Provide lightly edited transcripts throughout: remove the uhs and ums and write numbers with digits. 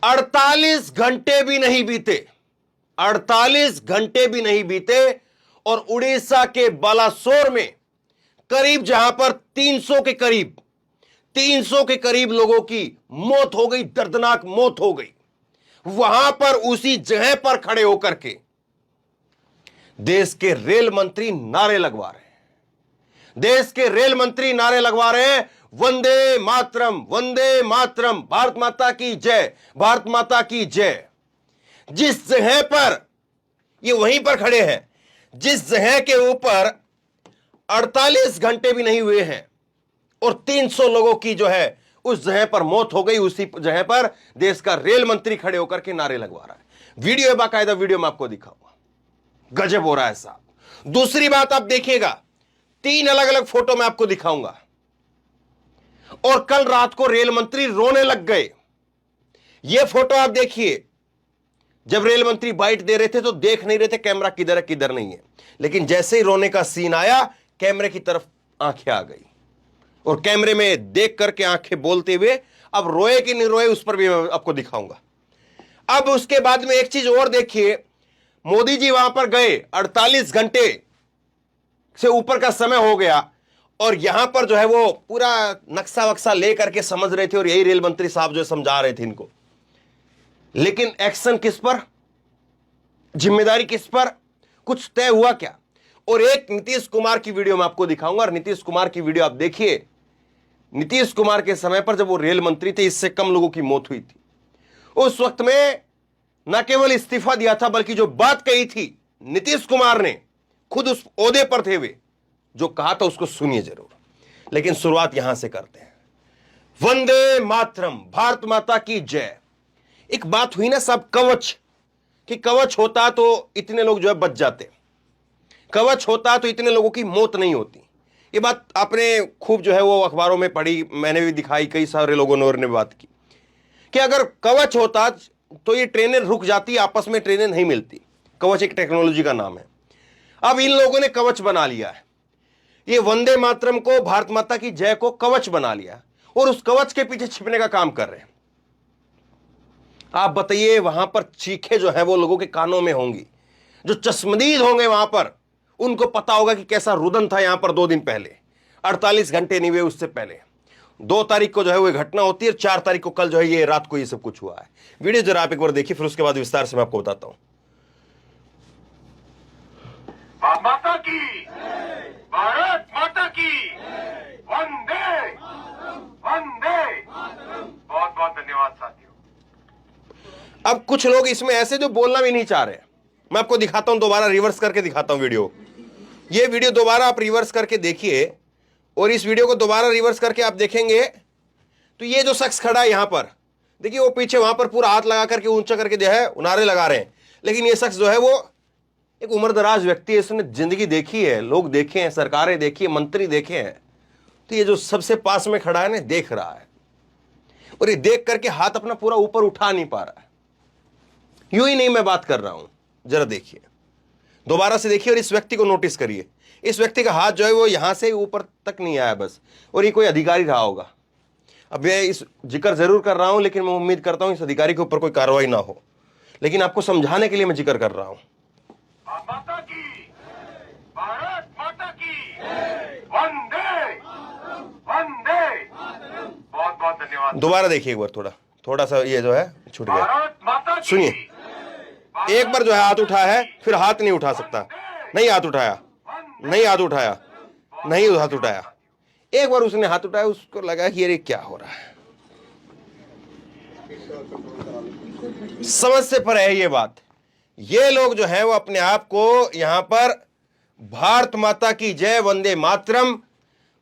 48 घंटे भी नहीं बीते, 48 घंटे भी नहीं बीते और उड़ीसा के बालासोर में करीब जहां पर 300 के करीब लोगों की मौत हो गई, दर्दनाक मौत हो गई। वहां पर उसी जगह पर खड़े होकर के देश के रेल मंत्री नारे लगवा रहे हैं, देश के रेल मंत्री नारे लगवा रहे हैं, वंदे मातरम, वंदे मातरम, भारत माता की जय, भारत माता की जय। जिस जगह पर ये वहीं पर खड़े हैं जिस जगह के ऊपर 48 घंटे भी नहीं हुए हैं और 300 लोगों की जो है उस जगह पर मौत हो गई, उसी जगह पर देश का रेल मंत्री खड़े होकर के नारे लगवा रहा है। वीडियो है, बाकायदा वीडियो में आपको दिखाऊंगा, गजब हो रहा है साहब। दूसरी बात आप देखिएगा, 3 अलग अलग फोटो मैं आपको दिखाऊंगा। और कल रात को रेल मंत्री रोने लग गए। यह फोटो आप देखिए, जब रेल मंत्री बाइट दे रहे थे तो देख नहीं रहे थे कैमरा किधर है किधर नहीं है, लेकिन जैसे ही रोने का सीन आया कैमरे की तरफ आंखें आ गई और कैमरे में देख करके आंखें बोलते हुए, अब रोए कि नहीं रोए उस पर भी मैं आपको दिखाऊंगा। अब उसके बाद में एक चीज और देखिए, मोदी जी वहां पर गए, 48 घंटे से ऊपर का समय हो गया और यहां पर जो है वो पूरा नक्शा वक्शा लेकर के समझ रहे थे और यही रेल मंत्री साहब जो समझा रहे थे इनको, लेकिन एक्शन किस पर, जिम्मेदारी किस पर, कुछ तय हुआ क्या? और एक नीतीश कुमार की वीडियो मैं आपको दिखाऊंगा और नीतीश कुमार की वीडियो आप देखिए। नीतीश कुमार के समय पर जब वो रेल मंत्री थे, इससे कम लोगों की मौत हुई थी। उस वक्त में न केवल इस्तीफा दिया था बल्कि जो बात कही थी नीतीश कुमार ने, खुद उस ओहदे पर थे वे, जो कहा था उसको सुनिए जरूर। लेकिन शुरुआत यहां से करते हैं। वंदे मातरम, भारत माता की जय। एक बात हुई ना सब, कवच, कि कवच होता तो इतने लोग जो है बच जाते, कवच होता तो इतने लोगों की मौत नहीं होती। ये बात आपने खूब जो है वो अखबारों में पढ़ी, मैंने भी दिखाई, कई सारे लोगों ने बात की कि अगर कवच होता तो ये ट्रेनें रुक जाती, आपस में ट्रेनें नहीं मिलती। कवच एक टेक्नोलॉजी का नाम है। अब इन लोगों ने कवच बना लिया है, ये वंदे मातरम को, भारत माता की जय को कवच बना लिया और उस कवच के पीछे छिपने का काम कर रहे हैं। आप बताइए, वहां पर चीखें जो है वो लोगों के कानों में होंगी, जो चश्मदीद होंगे वहां पर उनको पता होगा कि कैसा रुदन था यहां पर 2 दिन पहले, 48 घंटे नहीं हुए उससे पहले। 2 तारीख को जो है वो घटना होती है, 4 तारीख को कल जो है ये रात को ये सब कुछ हुआ है। वीडियो जरा आप एक बार देखिए, फिर उसके बाद विस्तार से मैं आपको बताता हूं। माता की, भारत माता की, वंदे वंदे। बहुत बहुत धन्यवाद साथियों। अब कुछ लोग इसमें ऐसे जो बोलना भी नहीं चाह रहे, मैं आपको दिखाता हूं, दोबारा रिवर्स करके दिखाता हूं वीडियो। ये वीडियो दोबारा आप रिवर्स करके देखिए और इस वीडियो को दोबारा रिवर्स करके आप देखेंगे तो ये जो शख्स खड़ा है यहां पर देखिए, वो पीछे वहां पर पूरा हाथ लगा करके ऊंचा करके जो है नारे लगा रहे हैं, लेकिन ये शख्स जो है वो एक उम्रदराज व्यक्ति है, इसने जिंदगी देखी है, लोग देखे हैं, सरकारें देखी है, मंत्री देखे हैं। तो ये जो सबसे पास में खड़ा है ना, देख रहा है और ये देख करके हाथ अपना पूरा ऊपर उठा नहीं पा रहा है। यूं ही नहीं मैं बात कर रहा हूं, जरा देखिए, दोबारा से देखिए और इस व्यक्ति को नोटिस करिए। इस व्यक्ति का हाथ जो है वो यहां से ऊपर तक नहीं आया बस, और ये कोई अधिकारी रहा होगा। अब मैं इस जिक्र जरूर कर रहा हूं, लेकिन मैं उम्मीद करता हूं इस अधिकारी के ऊपर कोई कार्रवाई ना हो, लेकिन आपको समझाने के लिए मैं जिक्र कर रहा हूं। माता की, भारत माता की, वंदे वंदे। बहुत बहुत धन्यवाद। दोबारा देखिए एक बार, थोड़ा सा ये जो है छूट गया। भारत माता की, सुनिए, एक बार जो है हाथ उठा है, फिर हाथ नहीं उठा सकता, नहीं हाथ उठाया, नहीं हाथ उठाया, नहीं हाथ उठाया। एक बार उसने हाथ उठाया, उसको लगा कि ये क्या हो रहा है। समझ से परे है ये बात। ये लोग जो है वो अपने आप को यहां पर भारत माता की जय, वंदे मातरम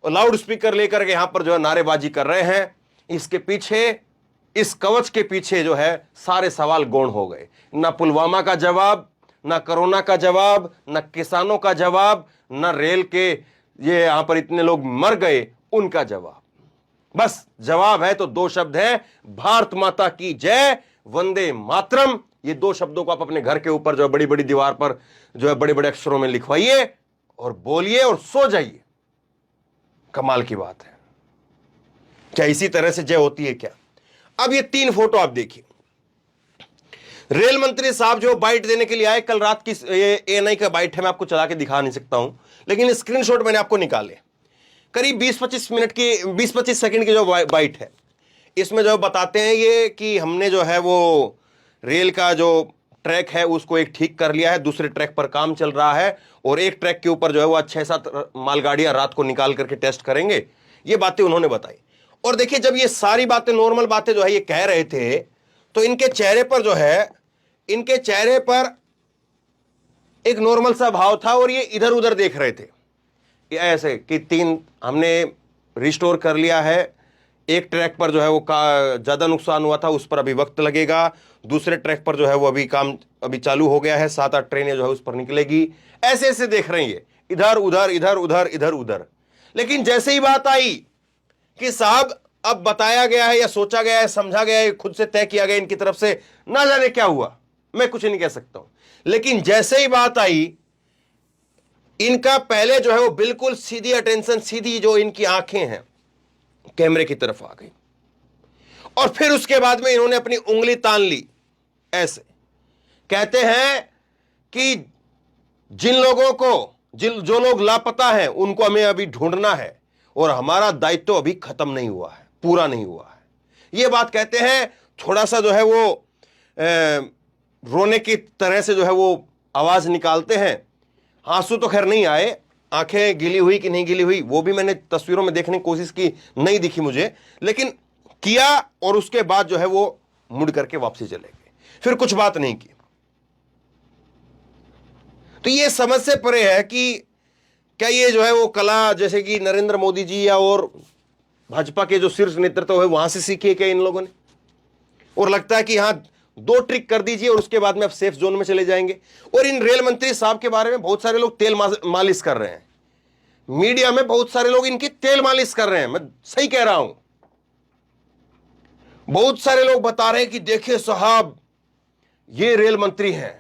और लाउड स्पीकर लेकर के यहां पर जो है नारेबाजी कर रहे हैं। इसके पीछे, इस कवच के पीछे जो है सारे सवाल गौण हो गए। ना पुलवामा का जवाब, ना कोरोना का जवाब, ना किसानों का जवाब, ना रेल के ये यहां पर इतने लोग मर गए उनका जवाब। बस जवाब है तो 2 शब्द हैं, भारत माता की जय, वंदे मातरम। ये 2 शब्दों को आप अपने घर के ऊपर जो है बड़ी बड़ी दीवार पर जो है बड़े बड़े अक्षरों में लिखवाइए और बोलिए और सो जाइए। कमाल की बात है। क्या इसी तरह से जय होती है क्या? अब ये 3 फोटो आप देखिए, रेल मंत्री साहब जो बाइट देने के लिए आए, कल रात की ये एएनआई का बाइट है, मैं आपको चला के दिखा नहीं सकता हूं, लेकिन स्क्रीनशॉट मैंने आपको निकाले। करीब 20-25 मिनट की, 20-25 सेकंड की जो बाइट है, इसमें जो बताते हैं ये कि हमने जो है वो रेल का जो ट्रैक है उसको एक ठीक कर लिया है, दूसरे ट्रैक पर काम चल रहा है, और एक ट्रैक के ऊपर जो है वो 6-7 मालगाड़ियां रात को निकाल करके टेस्ट करेंगे। ये बातें उन्होंने बताई। और देखिए, जब ये सारी बातें, नॉर्मल बातें जो है ये कह रहे थे, तो इनके चेहरे पर जो है, इनके चेहरे पर एक नॉर्मल सा भाव था, और ये इधर उधर देख रहे थे ऐसे कि 3 हमने रिस्टोर कर लिया है, एक ट्रैक पर जो है वो ज्यादा नुकसान हुआ था, उस पर अभी वक्त लगेगा, दूसरे ट्रैक पर जो है वो अभी काम अभी चालू हो गया है, 7-8 ट्रेनें जो है उस पर निकलेगी, ऐसे ऐसे देख रहे हैं ये, इधर उधर इधर उधर इधर उधर। लेकिन जैसे ही बात आई कि साहब अब बताया गया है या सोचा गया है, समझा गया है, खुद से तय किया गया इनकी तरफ से, ना जाने क्या हुआ, मैं कुछ नहीं कह सकता हूं, लेकिन जैसे ही बात आई, इनका पहले जो है वो बिल्कुल सीधी अटेंशन, सीधी जो इनकी आंखें हैं कैमरे की तरफ आ गई, और फिर उसके बाद में इन्होंने अपनी उंगली तान ली ऐसे। कहते हैं कि जिन लोगों को, जो लोग लापता हैं उनको हमें अभी ढूंढना है, और हमारा दायित्व अभी खत्म नहीं हुआ है, पूरा नहीं हुआ है, ये बात कहते हैं। थोड़ा सा जो है वो रोने की तरह से जो है वो आवाज निकालते हैं। आंसू तो खैर नहीं आए, आंखें गीली हुई कि नहीं गीली हुई वो भी मैंने तस्वीरों में देखने की कोशिश की, नहीं दिखी मुझे, लेकिन किया, और उसके बाद जो है वो मुड़ करके वापसी चले गए, फिर कुछ बात नहीं की। तो ये समझ से परे है कि क्या ये जो है वो कला, जैसे कि नरेंद्र मोदी जी या और भाजपा के जो शीर्ष नेतृत्व है वहां से सीखी है क्या इन लोगों ने, और लगता है कि यहां 2 ट्रिक कर दीजिए और उसके बाद में आप सेफ जोन में चले जाएंगे। और इन रेल मंत्री साहब के बारे में बहुत सारे लोग तेल मालिश कर रहे हैं, मीडिया में बहुत सारे लोग इनकी तेल मालिश कर रहे हैं, मैं सही कह रहा हूं। बहुत सारे लोग बता रहे हैं कि देखिए साहब ये रेल मंत्री हैं,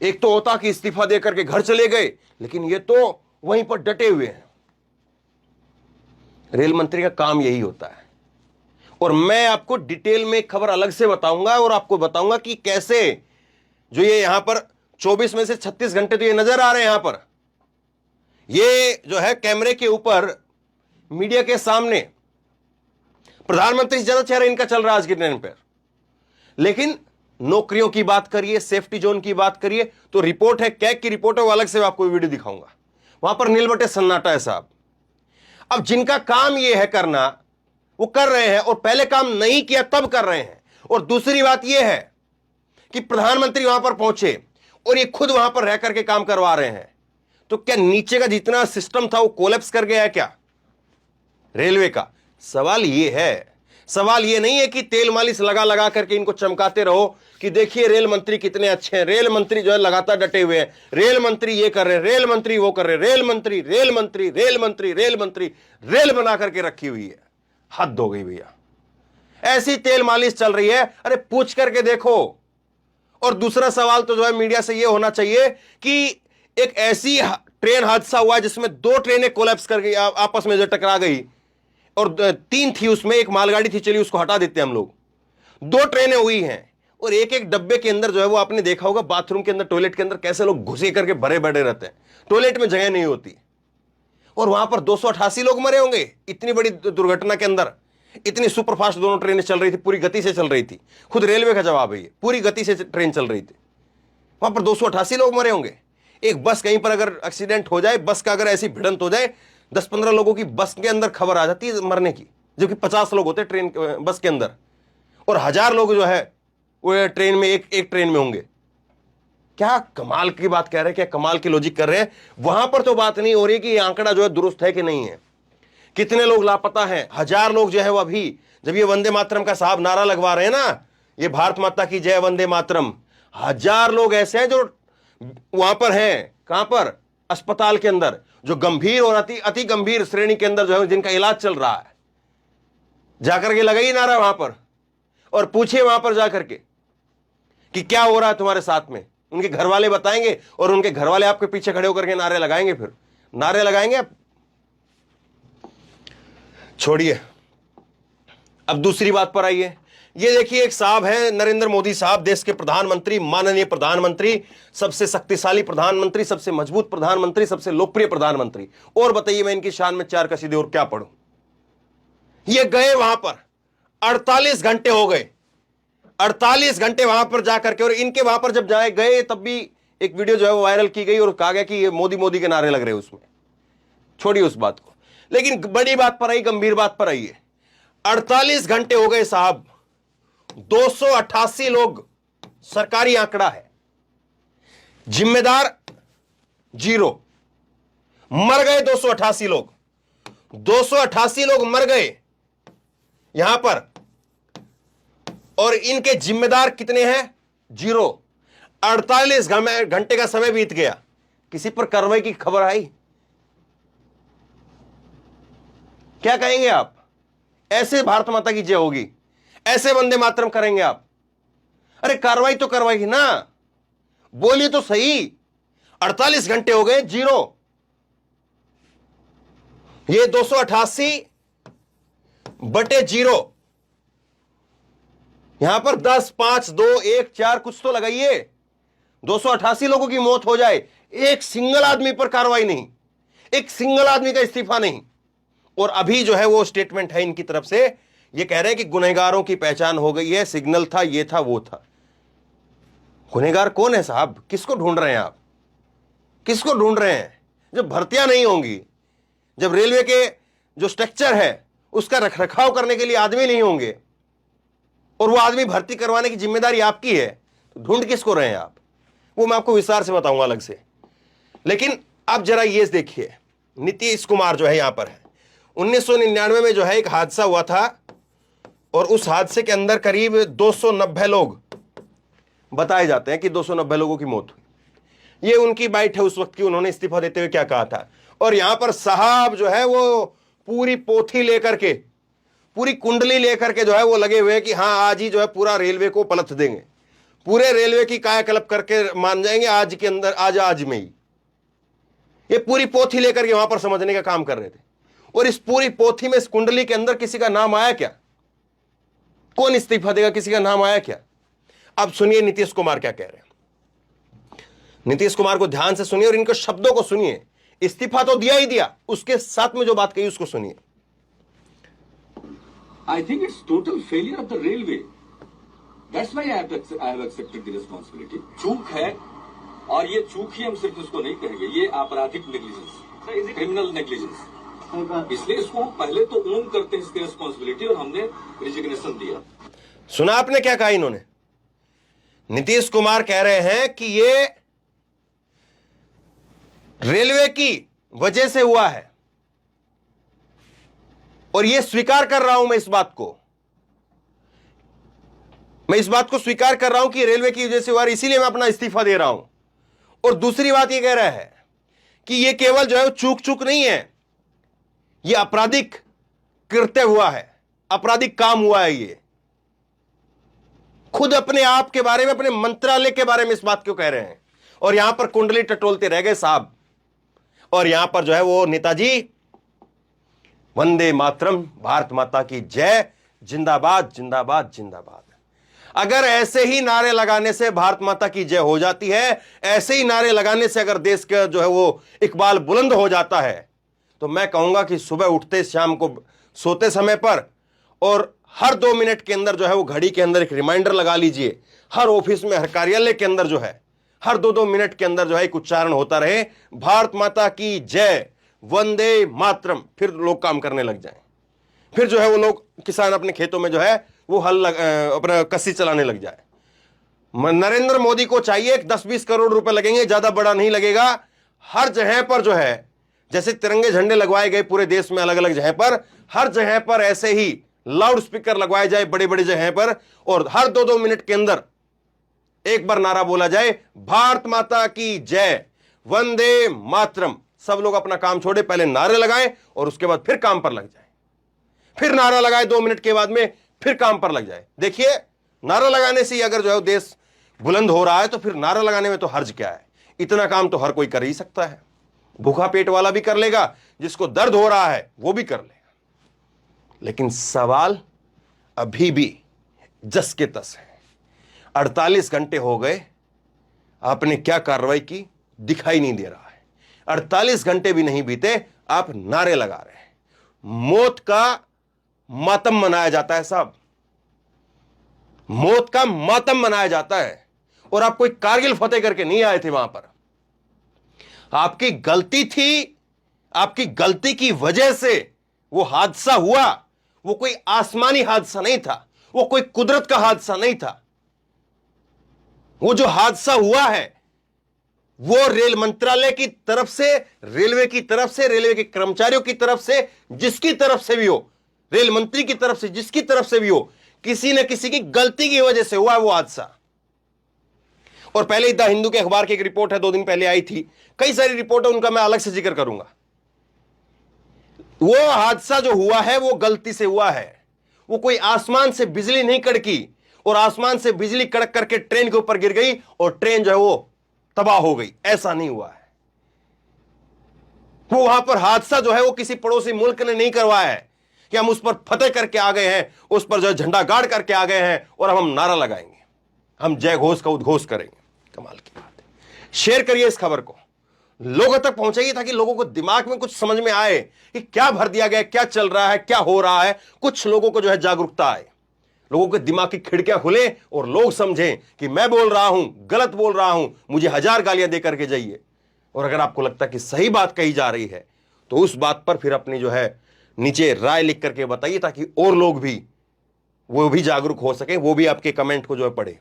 एक तो होता कि इस्तीफा देकर के घर चले गए, लेकिन ये तो वहीं पर डटे हुए हैं। रेल मंत्री का काम यही होता है, और मैं आपको डिटेल में खबर अलग से बताऊंगा, और आपको बताऊंगा कि कैसे जो ये यहां पर 24 में से 36 घंटे तो ये नजर आ रहे हैं, यहां पर ये जो है कैमरे के ऊपर मीडिया के सामने प्रधानमंत्री से ज्यादा चेहरा इनका चल रहा है आज के टाइम पर। लेकिन नौकरियों की बात करिए, सेफ्टी जोन की बात करिए, तो रिपोर्ट है, कैग की रिपोर्ट है, वो अलग से आपको वीडियो दिखाऊंगा, वहां पर नीलबटे सन्नाटा है साहब। अब जिनका काम ये है करना, वो कर रहे हैं, और पहले काम नहीं किया तब कर रहे हैं। और दूसरी बात यह है कि प्रधानमंत्री वहां पर पहुंचे और ये खुद वहां पर रह करके काम करवा रहे हैं, तो क्या नीचे का जितना सिस्टम था वो कोलैप्स कर गया है क्या रेलवे का? सवाल ये है, सवाल ये नहीं है कि तेल मालिश लगा लगा करके इनको चमकाते रहो कि देखिए रेल मंत्री कितने अच्छे हैं, रेल मंत्री जो है लगातार डटे हुए हैं, रेल मंत्री ये कर रहे हैं, रेल मंत्री वो कर रहे हैं, रेल मंत्री रेल मंत्री रेल मंत्री रेल मंत्री, रेल बना करके रखी हुई है। हद हो गई भैया, ऐसी तेल मालिश चल रही है, अरे पूछ करके देखो। और दूसरा सवाल तो जो है मीडिया से ये होना चाहिए कि एक ऐसी ट्रेन हादसा हुआ जिसमें 2 ट्रेनें कोलैप्स कर गई, आपस में जो टकरा गई, और 3 थी उसमें, एक मालगाड़ी थी, चलिए उसको हटा देते हैं हम लोग। 2 ट्रेनें हुई हैं, और एक एक डब्बे के अंदर जो है वो आपने देखा होगा, बाथरूम के अंदर, टॉयलेट के अंदर कैसे लोग घुसे करके भरे भरे रहते हैं, टॉयलेट में जगह नहीं होती, और वहां पर 288 लोग मरे होंगे इतनी बड़ी दुर्घटना के अंदर। इतनी सुपरफास्ट दोनों ट्रेनें चल रही थी, पूरी गति से चल रही थी, खुद रेलवे का जवाब है ये, पूरी गति से ट्रेन चल रही थी, वहां पर 288 लोग मरे होंगे। एक बस कहीं पर अगर एक्सीडेंट हो जाए, बस का अगर ऐसी भिड़ंत हो जाए, 10-15 लोगों की बस के अंदर खबर आ जाती है मरने की, जबकि 50 लोग होते ट्रेन बस के अंदर, और 1000 लोग जो है वो ट्रेन में, एक ट्रेन में होंगे। क्या कमाल की बात कह रहे हैं, क्या कमाल की लॉजिक कर रहे हैं। वहां पर तो बात नहीं हो रही कि ये आंकड़ा जो है दुरुस्त है कि नहीं है, कितने लोग लापता हैं। 1000 लोग जो है वो अभी, जब ये वंदे मातरम का साहब नारा लगवा रहे हैं ना, ये भारत माता की जय वंदे मातरम, 1000 लोग ऐसे हैं जो वहां पर हैं, कहां पर, अस्पताल के अंदर, जो गंभीर और अति गंभीर श्रेणी के अंदर जो है जिनका इलाज चल रहा है। जाकर के लगाइए नारा वहां पर और पूछिए वहां पर जाकर के कि क्या हो रहा है तुम्हारे साथ में। उनके घर वाले बताएंगे, और उनके घर वाले आपके पीछे खड़े होकर के नारे लगाएंगे, फिर नारे लगाएंगे। छोड़िए, अब दूसरी बात पर आइए ये देखिए, एक साहब हैं नरेंद्र मोदी साहब, देश के प्रधानमंत्री, माननीय प्रधानमंत्री, सबसे शक्तिशाली प्रधानमंत्री, सबसे मजबूत प्रधानमंत्री, सबसे लोकप्रिय प्रधानमंत्री। और बताइए मैं इनकी शान में चार कसीदे और क्या पढ़ूं। ये गए वहां पर, 48 घंटे हो गए, 48 घंटे वहां पर जाकर के। और इनके वहां पर जब जाए गए तब भी एक वीडियो जो है वो वायरल की गई और कहा गया कि ये मोदी मोदी के नारे लग रहे उसमें। छोड़िए उस बात को, लेकिन बड़ी बात पर आई, गंभीर बात पर आई है। 48 घंटे हो गए साहब, 288 लोग, सरकारी आंकड़ा है, जिम्मेदार जीरो, मर गए 288 लोग, 288 लोग मर गए यहां पर। और इनके जिम्मेदार कितने हैं? जीरो। 48 घंटे का समय बीत गया, किसी पर कार्रवाई की खबर आई? क्या कहेंगे आप? ऐसे भारत माता की जय होगी, ऐसे वंदे मातरम करेंगे आप? अरे कार्रवाई तो करवाई ना, बोलिए तो सही। 48 घंटे हो गए, जीरो। ये 288 बटे जीरो, यहां पर 10, 5, 2, 1, 4 कुछ तो लगाइए। 288 लोगों की मौत हो जाए, एक सिंगल आदमी पर कार्रवाई नहीं, एक सिंगल आदमी का इस्तीफा नहीं। और अभी जो है वो स्टेटमेंट है इनकी तरफ से, ये कह रहे हैं कि गुनहगारों की पहचान हो गई है, सिग्नल था, ये था, वो था। गुनहगार कौन है साहब? किसको ढूंढ रहे हैं आप? किसको ढूंढ रहे हैं? जब भर्तियां नहीं होंगी, जब रेलवे के जो स्ट्रक्चर है उसका रखरखाव करने के लिए आदमी नहीं होंगे, और वो आदमी भर्ती करवाने की जिम्मेदारी आपकी है, तो ढूंढ किसको रहे हैं आप? वो मैं आपको विस्तार से बताऊंगा अलग से। लेकिन अब जरा ये देखिए, नीतीश कुमार जो है यहां पर है। 1999 में जो है एक हादसा हुआ था, और उस हादसे के अंदर करीब 290 लोग बताए जाते हैं कि 290 लोगों की मौत हुई। ये उनकी बाइट है उस वक्त की, उन्होंने इस्तीफा देते हुए क्या कहा था। और यहां पर साहब जो है वो पूरी पोथी लेकर के, पूरी कुंडली लेकर के जो है वो लगे हुए हैं कि हाँ आज ही जो है पूरा रेलवे को पलट देंगे, पूरे रेलवे की कायाकल्प करके मान जाएंगे आज के अंदर, आज में ही। ये पूरी पोथी लेकर के वहां पर समझने का काम कर रहे थे। और इस पूरी पोथी में, इस कुंडली के अंदर किसी का नाम आया क्या? कौन इस्तीफा देगा? किसी का नाम आया क्या? अब सुनिए नीतीश कुमार क्या कह रहे हैं। नीतीश कुमार को ध्यान से सुनिए और इनके शब्दों को सुनिए। इस्तीफा तो दिया ही दिया, उसके साथ में जो बात कही उसको सुनिए। I think it's total failure of the railway. That's why I have accepted the responsibility. चूक है, और ये चूक ही हम सिर्फ इसको नहीं कहेंगे, ये आपराधिक नेग्लिजेंस, क्रिमिनल नेग्लिजेंस। इसलिए इसको हम पहले तो ओन करते हैं इसकी रिस्पॉन्सिबिलिटी, और हमने रिजिग्नेशन दिया। सुना आपने क्या कहा इन्होंने? नीतीश कुमार कह रहे हैं कि ये रेलवे की वजह से हुआ है, और ये स्वीकार कर रहा हूं मैं इस बात को, मैं इस बात को स्वीकार कर रहा हूं कि रेलवे की वजह से हुआ, इसीलिए मैं अपना इस्तीफा दे रहा हूं। और दूसरी बात ये कह रहा है कि ये केवल जो है चूक नहीं है, ये आपराधिक कृत्य हुआ है, आपराधिक काम हुआ है। ये खुद अपने आप के बारे में, अपने मंत्रालय के बारे में इस बात क्यों कह रहे हैं? और यहां पर कुंडली टटोलते रह गए साहब। और यहां पर जो है वो नेताजी वंदे मातरम, भारत माता की जय, जिंदाबाद जिंदाबाद जिंदाबाद। अगर ऐसे ही नारे लगाने से भारत माता की जय हो जाती है, ऐसे ही नारे लगाने से अगर देश का जो है वो इकबाल बुलंद हो जाता है, तो मैं कहूंगा कि सुबह उठते, शाम को सोते समय पर, और हर 2 मिनट के अंदर जो है वो घड़ी के अंदर एक रिमाइंडर लगा लीजिए। हर ऑफिस में, हर कार्यालय के अंदर जो है हर 2-2 मिनट के अंदर जो है एक उच्चारण होता रहे, भारत माता की जय, वंदे मातरम। फिर लोग काम करने लग जाएं, फिर जो है वो लोग, किसान अपने खेतों में जो है वो हल अपना कस्सी चलाने लग जाए। नरेंद्र मोदी को चाहिए 10-20 करोड़ रुपए लगेंगे, ज्यादा बड़ा नहीं लगेगा। हर जगह पर जो है, जैसे तिरंगे झंडे लगवाए गए पूरे देश में अलग अलग जगह पर, हर जगह पर ऐसे ही लाउड स्पीकर लगवाए जाए बड़ी बड़ी जगह पर, और हर 2-2 मिनट के अंदर एक बार नारा बोला जाए, भारत माता की जय, वंदे मातरम। सब लोग अपना काम छोड़े, पहले नारे लगाएं और उसके बाद फिर काम पर लग जाए। फिर नारा लगाए 2 मिनट के बाद में, फिर काम पर लग जाए। देखिए, नारा लगाने से ही अगर जो है देश बुलंद हो रहा है, तो फिर नारा लगाने में तो हर्ज क्या है? इतना काम तो हर कोई कर ही सकता है। भूखा पेट वाला भी कर लेगा, जिसको दर्द हो रहा है वो भी कर लेगा। लेकिन सवाल अभी भी जस के तस हैं। 48 घंटे हो गए, आपने क्या कार्रवाई की दिखाई नहीं दे रहा है। 48 घंटे भी नहीं बीते, आप नारे लगा रहे हैं। मौत का मातम मनाया जाता है साहब, मौत का मातम मनाया जाता है। और आप कोई कारगिल फतेह करके नहीं आए थे वहां पर, आपकी गलती थी, आपकी गलती की वजह से वो हादसा हुआ। वो कोई आसमानी हादसा नहीं था, वो कोई कुदरत का हादसा नहीं था। वो जो हादसा हुआ है वो रेल मंत्रालय की तरफ से, रेलवे की तरफ से, रेलवे के कर्मचारियों की तरफ से, जिसकी तरफ से भी हो, रेल मंत्री की तरफ से, जिसकी तरफ से भी हो, किसी न किसी की गलती की वजह से हुआ है वो हादसा। और पहले ही द हिंदू के अखबार की एक रिपोर्ट है, 2 दिन पहले आई थी, कई सारी रिपोर्ट है, उनका मैं अलग से जिक्र करूंगा। वो हादसा जो हुआ है वो गलती से हुआ है। वो कोई आसमान से बिजली नहीं कड़की और आसमान से बिजली कड़क करके ट्रेन के ऊपर गिर गई और ट्रेन जो है वो तबाह हो गई, ऐसा नहीं हुआ है। वो वहां पर हादसा जो है वो किसी पड़ोसी मुल्क ने नहीं करवाया है कि हम उस पर फतेह करके आ गए हैं, उस पर जो है झंडा गाड़ करके आ गए हैं और अब हम नारा लगाएंगे, हम जय घोष का उद्घोष करेंगे। कमाल की बात है। शेयर करिए इस खबर को, लोगों तक पहुंचाइए ताकि लोगों को दिमाग में कुछ समझ में आए कि क्या भर दिया गया, क्या चल रहा है, क्या हो रहा है। कुछ लोगों को जो है जागरूकता आए, लोगों के दिमाग की खिड़कियां खुले और लोग समझें कि मैं बोल रहा हूं, गलत बोल रहा हूं, मुझे 1000 गालियां दे करके जाइए। और अगर आपको लगता है कि सही बात कही जा रही है तो उस बात पर फिर अपनी जो है नीचे राय लिख करके बताइए ताकि और लोग भी, वो भी जागरूक हो सके, वो भी आपके कमेंट को जो है पढ़े।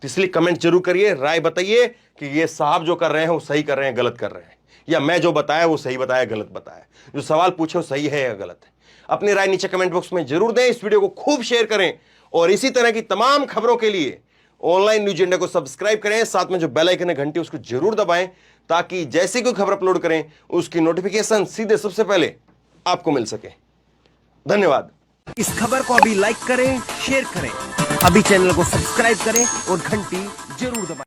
तो इसलिए कमेंट जरूर करिए, राय बताइए कि ये साहब जो कर रहे हैं वो सही कर रहे हैं, गलत कर रहे हैं, या मैं जो बताया वो सही बताया, गलत बताया, जो सवाल पूछे वो सही है या गलत है। अपनी राय नीचे कमेंट बॉक्स में जरूर दें। इस वीडियो को खूब शेयर करें और इसी तरह की तमाम खबरों के लिए ऑनलाइन न्यूज इंडिया को सब्सक्राइब करें। साथ में जो बेल आइकन है घंटी उसको जरूर दबाएं ताकि जैसे कोई खबर अपलोड करें उसकी नोटिफिकेशन सीधे सबसे पहले आपको मिल सके। धन्यवाद। इस खबर को अभी लाइक करें, शेयर करें, अभी चैनल को सब्सक्राइब करें और घंटी जरूर दबाएं।